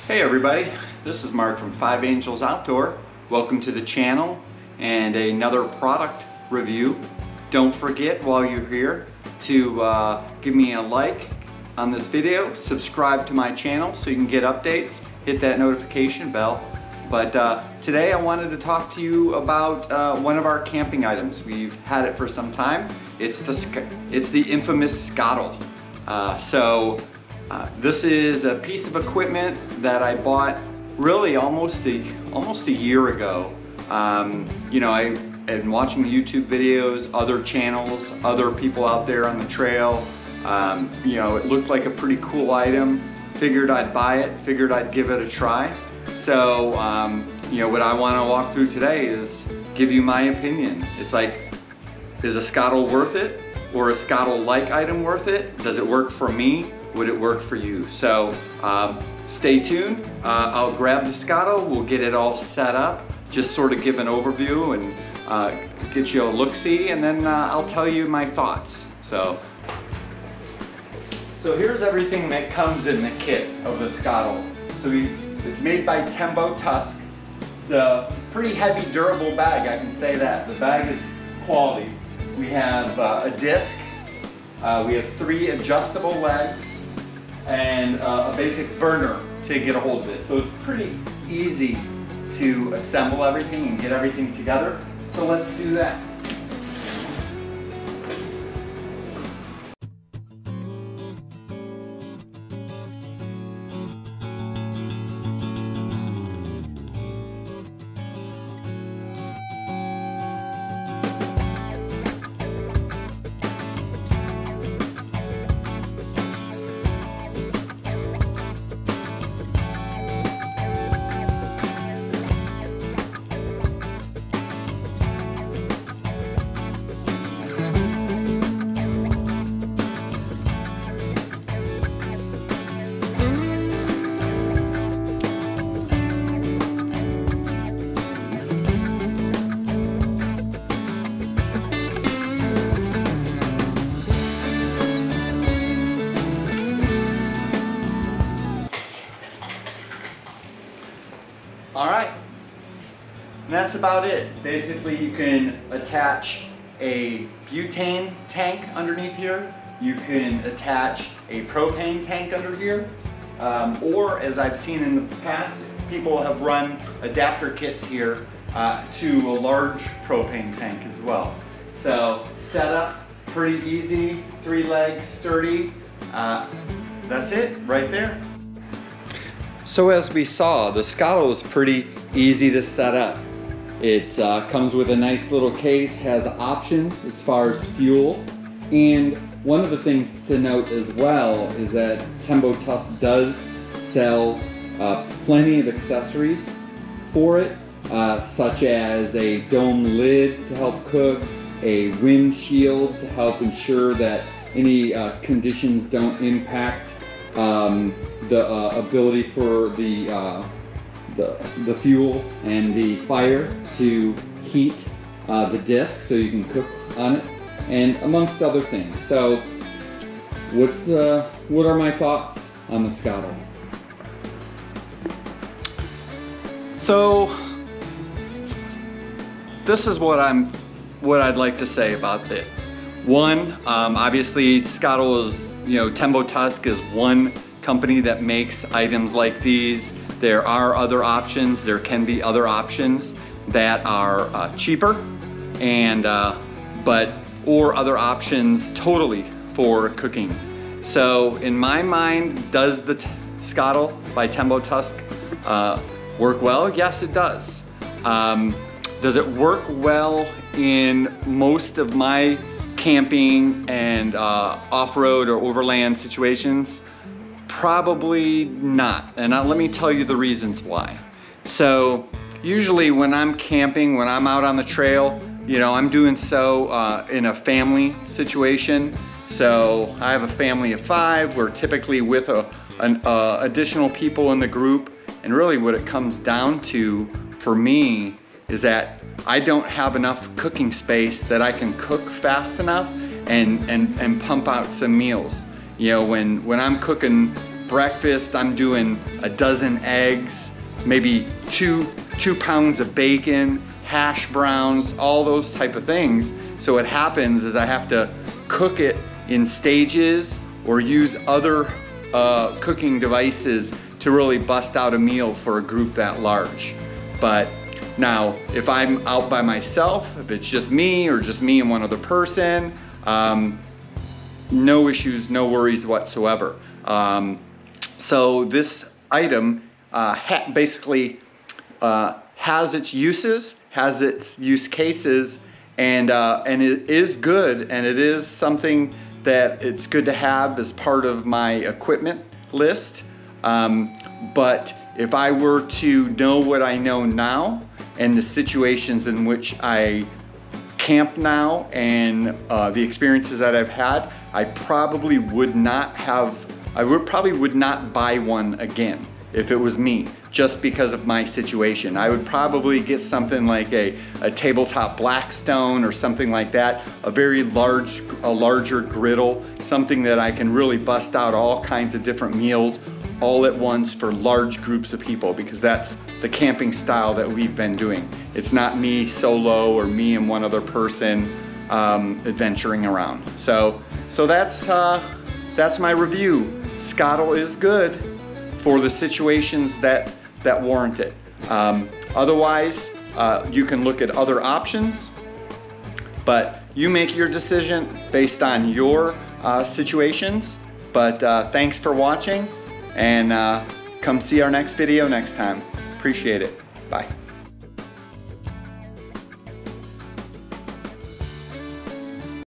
Hey everybody, this is Mark from 5 Angels Outdoor. Welcome to the channel and another product review. Don't forget while you're here to give me a like on this video, subscribe to my channel so you can get updates, hit that notification bell. But today I wanted to talk to you about one of our camping items. We've had it for some time. It's the infamous Skottle. This is a piece of equipment that I bought really almost a year ago. You know, I've been watching the YouTube videos, other channels, other people out there on the trail. You know, it looked like a pretty cool item. Figured I'd buy it, figured I'd give it a try. So, you know, what I want to walk through today is give you my opinion. It's like, is a Skottle worth it? Or a Skottle-like item worth it? Does it work for me? Would it work for you? So stay tuned. I'll grab the Skottle, we'll get it all set up, just sort of give an overview and get you a look-see, and then I'll tell you my thoughts. So here's everything that comes in the kit of the Skottle. So it's made by TemboTusk. It's a pretty heavy, durable bag, I can say that. The bag is quality. We have a disc, we have 3 adjustable legs, and a basic burner to get a hold of it. So it's pretty easy to assemble everything and get everything together. So let's do that. All right, and that's about it. Basically, you can attach a butane tank underneath here. You can attach a propane tank under here. Or, as I've seen in the past, people have run adapter kits here to a large propane tank as well. So, setup, pretty easy, 3 legs, sturdy. That's it, right there. So as we saw, the Skottle is pretty easy to set up. It comes with a nice little case, has options as far as fuel. And one of the things to note as well is that TemboTusk does sell plenty of accessories for it, such as a dome lid to help cook, a windshield to help ensure that any conditions don't impact the ability for the fuel and the fire to heat the disc so you can cook on it, and amongst other things. So what are my thoughts on the Skottle? So this is what I'd like to say about it. One, obviously Skottle is, you know, TemboTusk is one company that makes items like these. There are other options. There can be other options that are cheaper, and or other options totally for cooking. So in my mind, does the Skottle by TemboTusk work well? Yes, it does. Does it work well in most of my camping and off-road or overland situations? Probably not, and let me tell you the reasons why. So usually when I'm camping, when I'm out on the trail, you know, I'm doing so in a family situation. So I have a family of 5. We're typically with additional people in the group, and really what it comes down to for me is that I don't have enough cooking space that I can cook fast enough and pump out some meals. You know, when I'm cooking breakfast, I'm doing a dozen eggs, maybe two pounds of bacon, hash browns, all those type of things. So what happens is I have to cook it in stages or use other cooking devices to really bust out a meal for a group that large. But now, if I'm out by myself, if it's just me or just me and one other person, no issues, no worries whatsoever. So this item basically has its uses, has its use cases, and it is good, and it is something that it's good to have as part of my equipment list. But if I were to know what I know now and the situations in which I camp now and the experiences that I've had, I probably would not buy one again if it was me, just because of my situation. I would probably get something like a tabletop Blackstone or something like that, a larger griddle, something that I can really bust out all kinds of different meals all at once for large groups of people, because that's the camping style that we've been doing. It's not me solo or me and one other person adventuring around. So that's my review. Skottle is good for the situations that warrant it. Otherwise, you can look at other options, but you make your decision based on your situations. But thanks for watching, and come see our next video next time. Appreciate it. Bye.